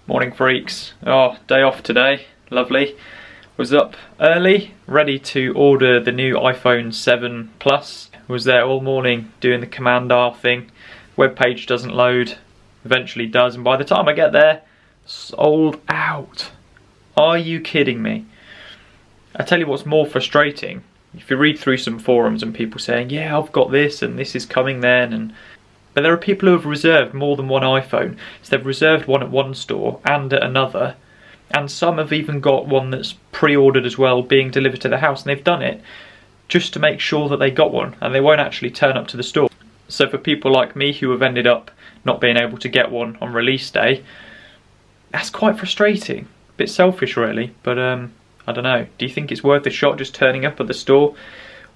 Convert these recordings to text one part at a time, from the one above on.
Morning freaks. Oh, day off today, lovely. Was up early, ready to order the new iPhone 7 Plus. Was there all morning doing the Command R thing. Web page doesn't load, eventually does, and by the time I get there, sold out. Are you kidding me? I tell you what's more frustrating. If you read through some forums and people saying, yeah, I've got this and this is coming then, but there are people who have reserved more than one iPhone. So they've reserved one at one store and at another, and some have even got one that's pre-ordered as well, being delivered to the house, and they've done it just to make sure that they got one, and they won't actually turn up to the store. So for people like me who have ended up not being able to get one on release day, that's quite frustrating. A bit selfish really, but I don't know. Do you think it's worth a shot just turning up at the store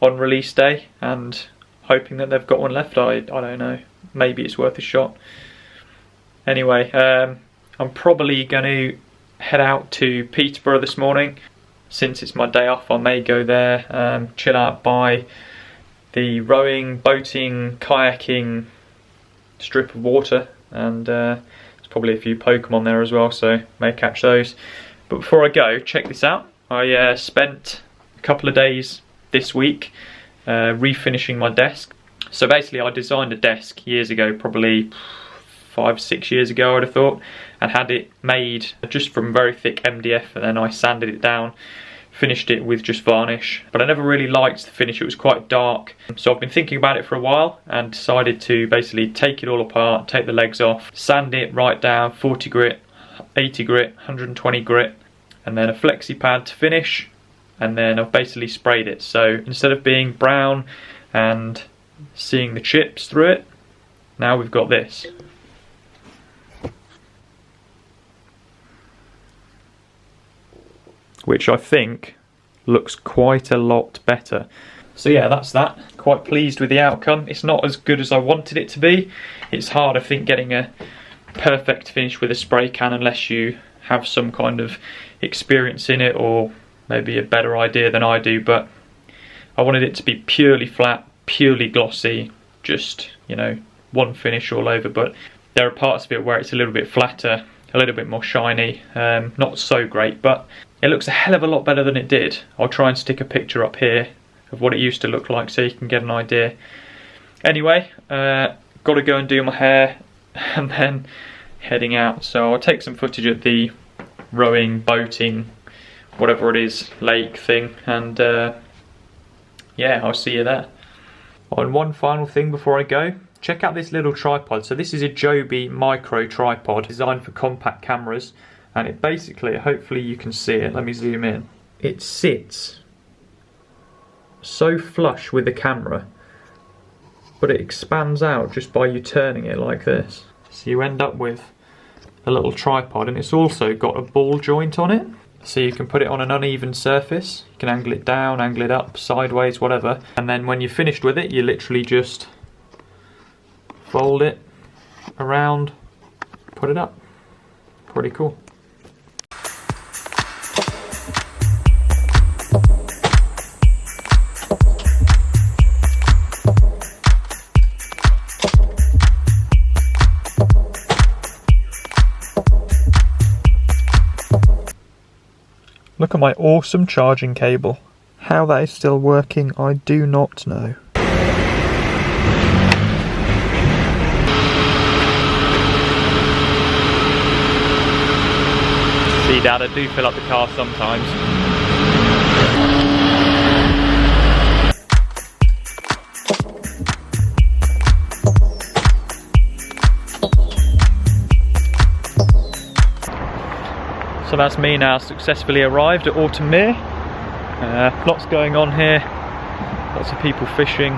on release day and hoping that they've got one left? I don't know. Maybe it's worth a shot. Anyway, I'm probably going to head out to Peterborough this morning. Since it's my day off, I may go there, chill out by the rowing, boating, kayaking strip of water, and there's probably a few Pokémon there as well, so may catch those. But before I go, check this out. I spent a couple of days this week refinishing my desk. So basically I designed a desk years ago, probably 5-6 years ago I'd have thought, and had it made just from very thick MDF, and then I sanded it down, finished it with just varnish, but I never really liked the finish. It was quite dark, so I've been thinking about it for a while and decided to basically take it all apart, take the legs off, sand it right down, 40 grit, 80 grit, 120 grit, and then a flexi pad to finish, and then I've basically sprayed it. So instead of being brown and seeing the chips through it, now we've got this. Which I think looks quite a lot better. So yeah, that's that. Quite pleased with the outcome. It's not as good as I wanted it to be. It's hard, I think, getting a perfect finish with a spray can unless you have some kind of experience in it, or maybe a better idea than I do, but I wanted it to be purely flat, purely glossy, just, you know, one finish all over. But there are parts of it where it's a little bit flatter, a little bit more shiny, not so great, but it looks a hell of a lot better than it did. I'll try and stick a picture up here of what it used to look like so you can get an idea. Anyway, got to go and do my hair and then heading out. So I'll take some footage at the rowing, boating, whatever it is, lake thing, and yeah, I'll see you there. And one final thing before I go, check out this little tripod. So this is a Joby micro tripod designed for compact cameras, and it basically, hopefully you can see it, let me zoom in. It sits so flush with the camera, but it expands out just by you turning it like this. So you end up with a little tripod, and it's also got a ball joint on it. So you can put it on an uneven surface, you can angle it down, angle it up, sideways, whatever. And then when you're finished with it, you literally just fold it around, put it up. Pretty cool. Look at my awesome charging cable. How that is still working, I do not know. See, Dad, I do fill up the car sometimes. So that's me now, successfully arrived at Autumnmere. Lots going on here, lots of people fishing,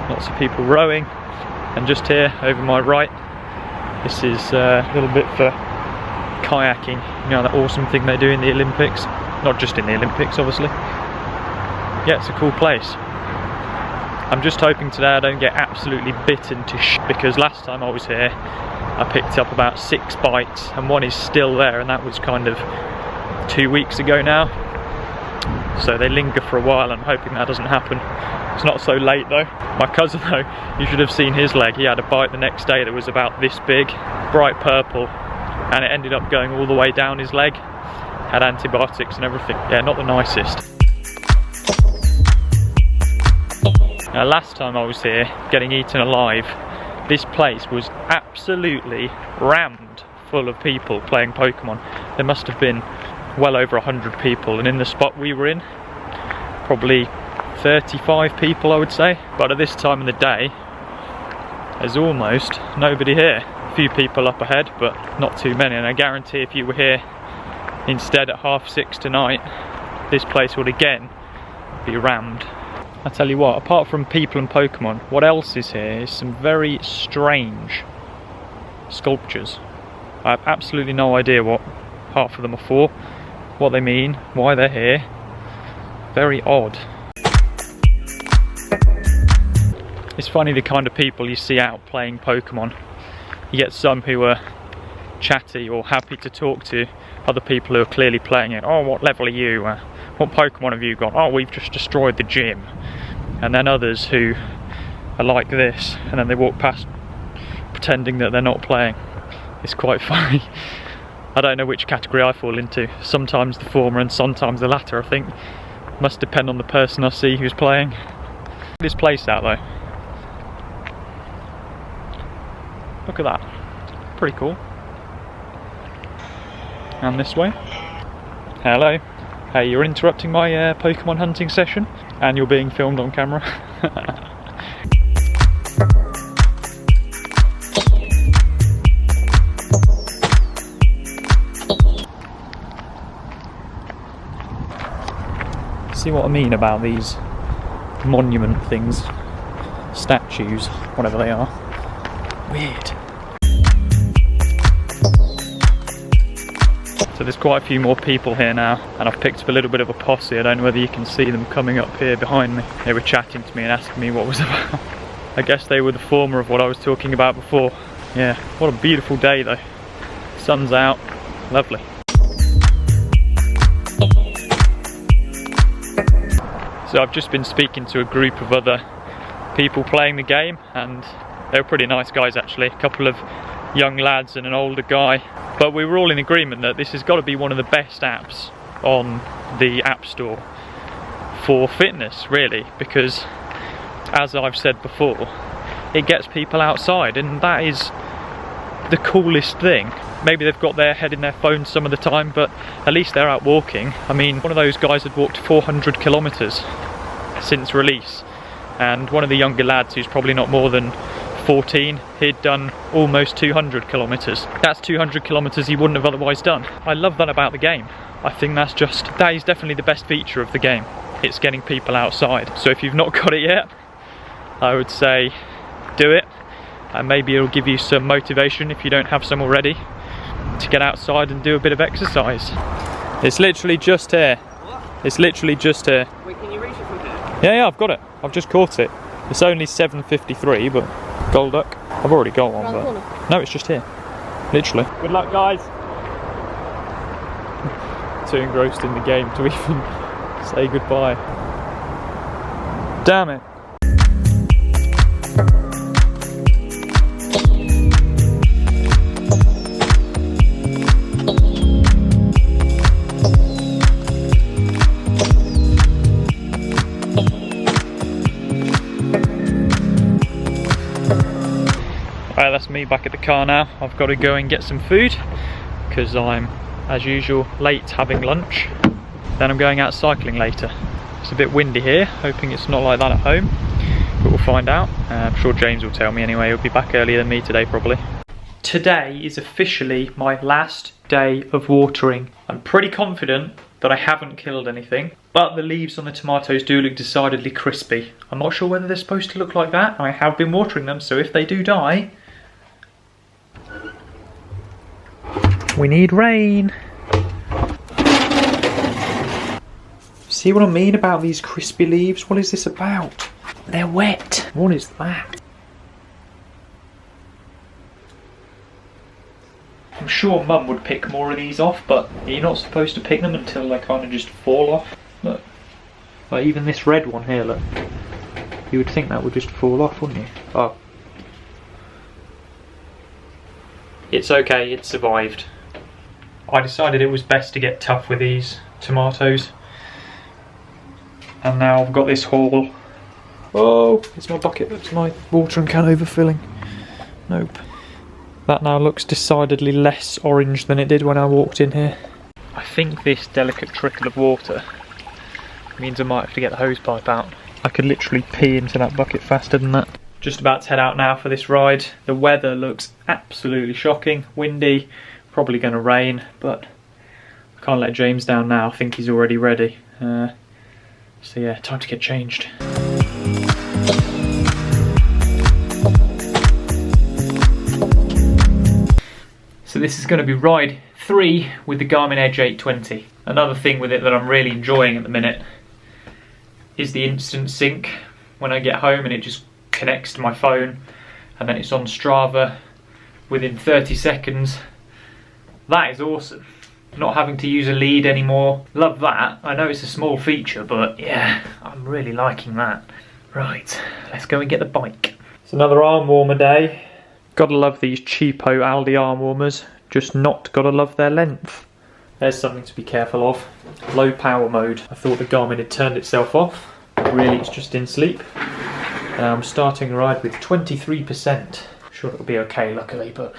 lots of people rowing, and just here over my right, this is a little bit for kayaking, you know, that awesome thing they do in the Olympics. Not just in the Olympics, obviously. Yeah, it's a cool place. I'm just hoping today I don't get absolutely bitten to because last time I was here I picked up about 6 bites and one is still there, and that was kind of 2 weeks ago now. So they linger for a while, and I'm hoping that doesn't happen. It's not so late though. My cousin though, you should have seen his leg. He had a bite the next day that was about this big, bright purple, and it ended up going all the way down his leg. Had antibiotics and everything. Yeah, not the nicest. Now, last time I was here, getting eaten alive, this place was absolutely rammed full of people playing Pokemon. There must have been well over 100 people, and in the spot we were in, probably 35 people I would say. But at this time of the day, there's almost nobody here. A few people up ahead, but not too many, and I guarantee if you were here instead at 6:30 tonight, this place would again be rammed. I tell you what, apart from people and Pokemon, what else is here is some very strange sculptures. I have absolutely no idea what half of them are for, what they mean, why they're here. Very odd. It's funny the kind of people you see out playing Pokemon. You get some who are chatty or happy to talk to other people who are clearly playing it. Oh, what level are you? What Pokemon have you got? Oh, we've just destroyed the gym. And then others who are like this, and then they walk past pretending that they're not playing. It's quite funny. I don't know which category I fall into. Sometimes the former and sometimes the latter, I think. Must depend on the person I see who's playing. Check this place out though. Look at that. Pretty cool. And this way. Hello. Hey, you're interrupting my Pokemon hunting session, and you're being filmed on camera. See what I mean about these monument things, statues, whatever they are. Weird. So there's quite a few more people here now, and I've picked up a little bit of a posse. I don't know whether you can see them coming up here behind me. They were chatting to me and asking me what was about. I guess they were the former of what I was talking about before. Yeah, what a beautiful day though. Sun's out, lovely. So I've just been speaking to a group of other people playing the game, and they were pretty nice guys actually. A couple of young lads and an older guy. But we were all in agreement that this has got to be one of the best apps on the App Store for fitness, really, because as I've said before, it gets people outside, and that is the coolest thing. Maybe they've got their head in their phone some of the time, but at least they're out walking. I mean, one of those guys had walked 400 kilometers since release, and one of the younger lads, who's probably not more than 14, he'd done almost 200 kilometers. That's 200 kilometers he wouldn't have otherwise done. I love that about the game. I think that is definitely the best feature of the game. It's getting people outside. So if you've not got it yet, I would say do it, and maybe it'll give you some motivation if you don't have some already to get outside and do a bit of exercise. It's literally just here. What? It's literally just here. Wait, can you reach it from here? Yeah, I've got it. I've just caught it. It's only 7:53, but Golduck. I've already got one, but no, it's just here. Literally. Good luck, guys. Too engrossed in the game to even say goodbye. Damn it. Right, that's me back at the car now. I've got to go and get some food because I'm, as usual, late having lunch. Then I'm going out cycling later. It's a bit windy here, hoping it's not like that at home, but we'll find out. I'm sure James will tell me anyway. He'll be back earlier than me today probably. Today is officially my last day of watering. I'm pretty confident that I haven't killed anything, but the leaves on the tomatoes do look decidedly crispy. I'm not sure whether they're supposed to look like that. I have been watering them, so if they do die, we need rain. See what I mean about these crispy leaves? What is this about? They're wet. What is that? I'm sure Mum would pick more of these off, but you're not supposed to pick them until they kind of just fall off. Look. Like even this red one here, look. You would think that would just fall off, wouldn't you? Oh. It's okay, it survived. I decided it was best to get tough with these tomatoes. And now I've got this haul. Oh, it's my bucket, that's my watering can overfilling. Nope. That now looks decidedly less orange than it did when I walked in here. I think this delicate trickle of water means I might have to get the hose pipe out. I could literally pee into that bucket faster than that. Just about to head out now for this ride. The weather looks absolutely shocking, windy, probably going to rain, but I can't let James down now. I think he's already ready. So yeah, time to get changed. So this is going to be ride 3 with the Garmin Edge 820. Another thing with it that I'm really enjoying at the minute is the instant sync when I get home, and it just connects to my phone and then it's on Strava within 30 seconds. That is awesome. Not having to use a lead anymore. Love that. I know it's a small feature, but yeah, I'm really liking that. Right, let's go and get the bike. It's another arm warmer day. Gotta love these cheapo Aldi arm warmers, just not gotta love their length. There's something to be careful of. Low power mode. I thought the Garmin had turned itself off, but really it's just in sleep. I'm starting a ride with 23%. Sure it'll be okay luckily, but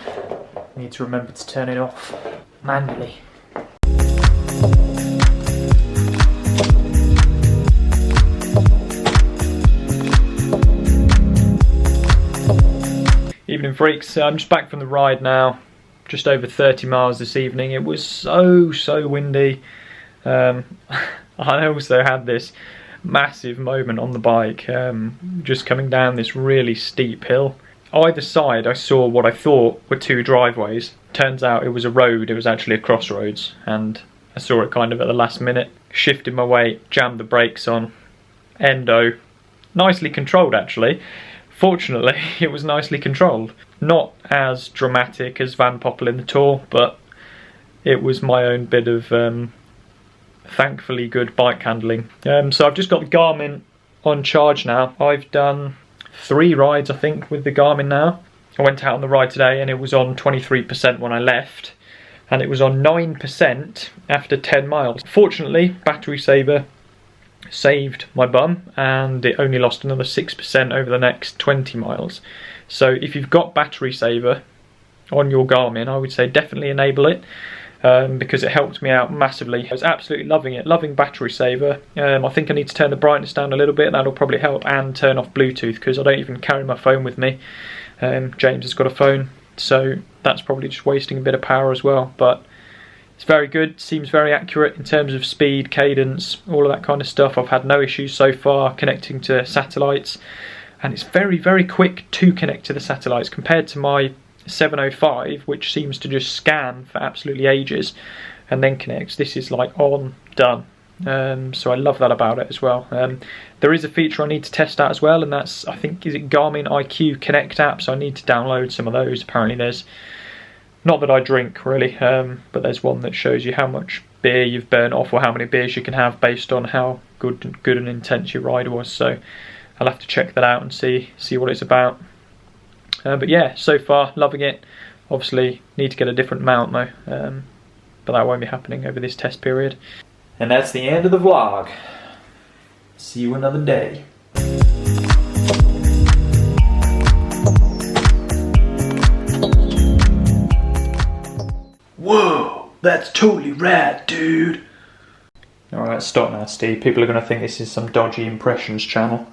I need to remember to turn it off manually. Evening freaks, I'm just back from the ride now, just over 30 miles this evening. It was so windy. I also had this massive moment on the bike, just coming down this really steep hill. Either side I saw what I thought were 2 driveways. Turns out it was a road, it was actually a crossroads, and I saw it kind of at the last minute. Shifted my weight, jammed the brakes on, endo. Nicely controlled actually. Fortunately, it was nicely controlled. Not as dramatic as Van Poppel in the Tour, but it was my own bit of thankfully good bike handling. So I've just got the Garmin on charge now. I've done 3 rides, I think, with the Garmin now. I went out on the ride today and it was on 23% when I left, and it was on 9% after 10 miles. Fortunately, battery saver saved my bum, and it only lost another 6% over the next 20 miles. So if you've got battery saver on your Garmin, I would say definitely enable it, because it helped me out massively. I was absolutely loving it, loving battery saver. I think I need to turn the brightness down a little bit, that'll probably help, and turn off Bluetooth, because I don't even carry my phone with me. James has got a phone, so that's probably just wasting a bit of power as well, but it's very good, seems very accurate in terms of speed, cadence, all of that kind of stuff. I've had no issues so far connecting to satellites, and it's very quick to connect to the satellites compared to my 705, which seems to just scan for absolutely ages and then connects. This is like on, done. So I love that about it as well. There is a feature I need to test out as well, and that's, I think, is it Garmin IQ Connect app, so I need to download some of those. Apparently there's, not that I drink really, but there's one that shows you how much beer you've burnt off or how many beers you can have based on how good and intense your ride was. So I'll have to check that out and see what it's about. But yeah, so far loving it. Obviously need to get a different mount though, but that won't be happening over this test period. And that's the end of the vlog. See you another day. Whoa, that's totally rad, dude. Alright, stop now, Steve. People are going to think this is some dodgy impressions channel.